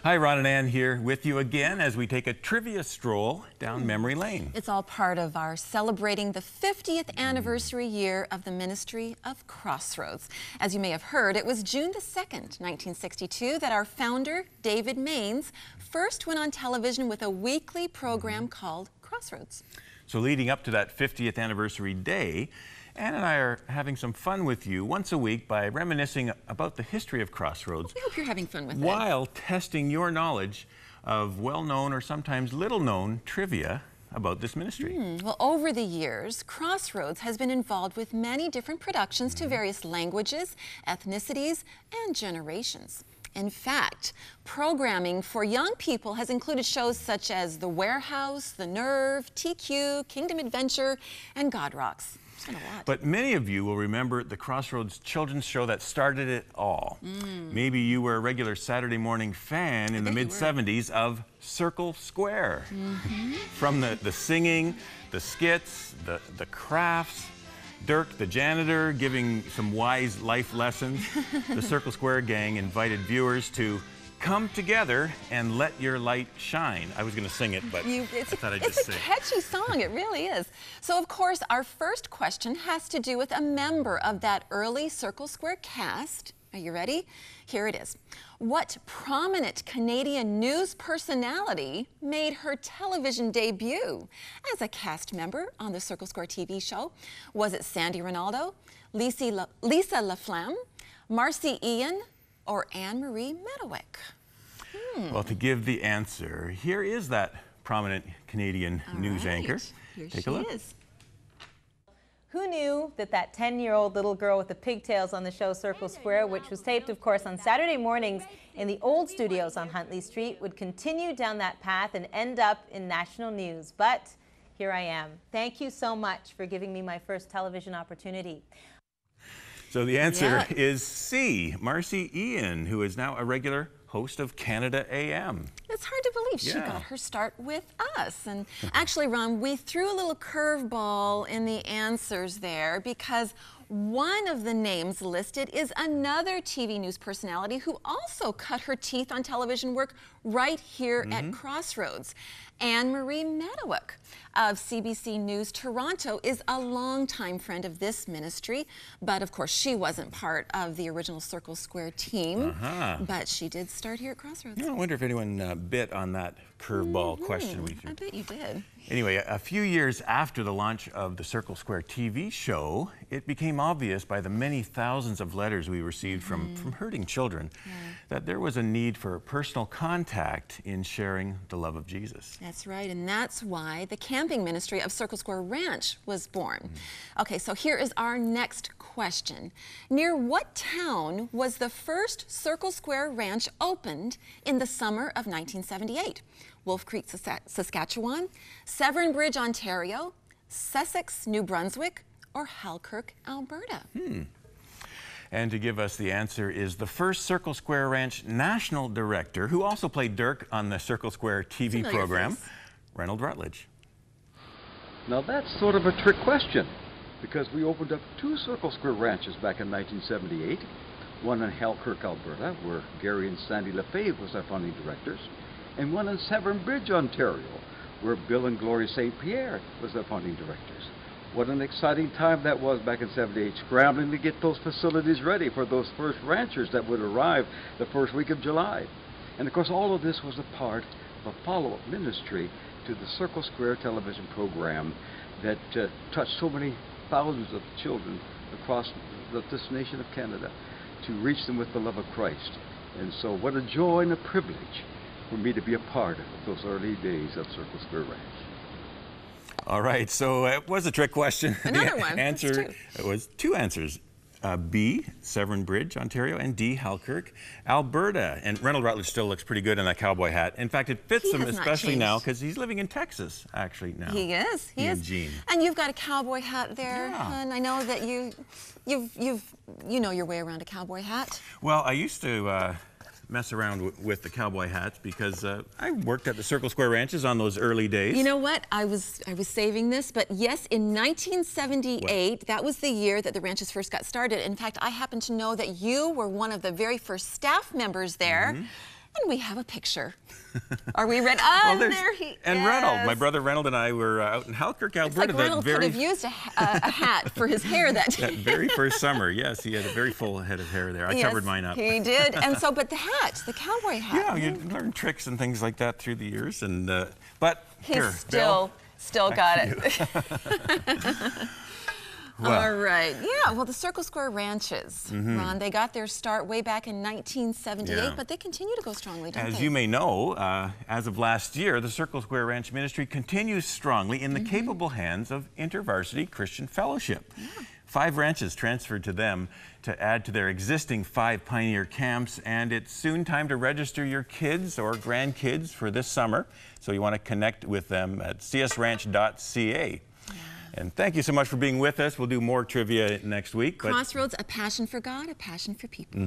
Hi, Ron and Ann here with you again as we take a trivia stroll down memory lane. It's all part of our celebrating the 50th anniversary year of the ministry of Crossroads. As you may have heard, it was June the 2nd, 1962, that our founder, David Mainse, first went on television with a weekly program called Crossroads. So leading up to that 50th anniversary day, Ann and I are having some fun with you once a week by reminiscing about the history of Crossroads. We hope you're having fun with it. While testing your knowledge of well-known or sometimes little-known trivia about this ministry. Well, over the years, Crossroads has been involved with many different productions to various languages, ethnicities, and generations. In fact, programming for young people has included shows such as The Warehouse, The Nerve, TQ, Kingdom Adventure, and God Rocks. It's been a lot. But many of you will remember the Crossroads children's show that started it all. Maybe you were a regular Saturday morning fan in the mid-70s of Circle Square. From the singing, the skits, the crafts, Dirk, the janitor, giving some wise life lessons, the Circle Square gang invited viewers to come together and let your light shine. I was going to sing it, but I thought I'd just sing. It's a catchy song, it really is. So, of course, our first question has to do with a member of that early Circle Square cast. Are you ready? Here it is. What prominent Canadian news personality made her television debut as a cast member on the Circle Square TV show? Was it Sandy Ronaldo, Lisa LaFlamme, Marcy Ian, or Anne-Marie Meadowick? Well, to give the answer, here is that prominent Canadian news anchor. Take a look. Who knew that that 10-year-old little girl with the pigtails on the show Circle Square, which was taped, of course, on Saturday mornings in the old studios on Huntley Street, would continue down that path and end up in national news? But here I am. Thank you so much for giving me my first television opportunity. So the answer is C, Marcy Ian, who is now a regular host of Canada AM. It's hard to believe she got her start with us. And actually, Ron, we threw a little curveball in the answers there because one of the names listed is another TV news personality who also cut her teeth on television work right here at Crossroads. Anne-Marie Meadowick of CBC News Toronto is a longtime friend of this ministry, but of course she wasn't part of the original Circle Square team, but she did start here at Crossroads. I wonder if anyone bit on that curveball question we threw. I bet you did. Anyway, a few years after the launch of the Circle Square TV show, it became obvious by the many thousands of letters we received from hurting children that there was a need for personal contact in sharing the love of Jesus. That's right, and that's why the camping ministry of Circle Square Ranch was born. Okay, so here is our next question. Near what town was the first Circle Square Ranch opened in the summer of 1978? Wolf Creek, Saskatchewan, Severn Bridge, Ontario, Sussex, New Brunswick, or Halkirk, Alberta? And to give us the answer is the first Circle Square Ranch national director, who also played Dirk on the Circle Square TV program, Reynold Rutledge. Now that's sort of a trick question, because we opened up two Circle Square ranches back in 1978, one in Halkirk, Alberta, where Gary and Sandy Lefebvre was our founding directors, and one in Severn Bridge, Ontario, where Bill and Gloria St. Pierre was the founding directors. What an exciting time that was back in '78, scrambling to get those facilities ready for those first ranchers that would arrive the first week of July. And of course, all of this was a part of a follow-up ministry to the Circle Square television program that touched so many thousands of children across this nation of Canada to reach them with the love of Christ. And so what a joy and a privilege for me to be a part of those early days of Circle Square Ranch. All right, so it was a trick question. Another one. Answer, it was two answers. B, Severn Bridge, Ontario, and D, Halkirk, Alberta. And Reynold Rutledge still looks pretty good in that cowboy hat. In fact, it fits him especially now because he's living in Texas, actually, now. He is. He is. Eugene. And you've got a cowboy hat there, and I know that you know your way around a cowboy hat. Well, I used to mess around with the cowboy hats because I worked at the Circle Square Ranches on those early days. You know what? I was saving this, but yes, in 1978, that was the year that the ranches first got started. In fact, I happen to know that you were one of the very first staff members there. And we have a picture. Are we ready? Oh, Well, there he is. And Reynold, my brother Reynold and I were out in Halkirk, Alberta. It's like Reynold could have used a hat for his hair that day. That very first summer, yes, he had a very full head of hair there. I covered mine up. He did, and so, but the hat, the cowboy hat. Yeah, you learn tricks and things like that through the years, and but He's here, still got it. Well, all right. Yeah, well, the Circle Square Ranches, Ron, they got their start way back in 1978, but they continue to go strongly, don't they? as you may know, as of last year, the Circle Square Ranch Ministry continues strongly in the capable hands of InterVarsity Christian Fellowship. 5 ranches transferred to them to add to their existing 5 pioneer camps, and it's soon time to register your kids or grandkids for this summer. So you want to connect with them at csranch.ca. And thank you so much for being with us. We'll do more trivia next week. Crossroads, a passion for God, a passion for people.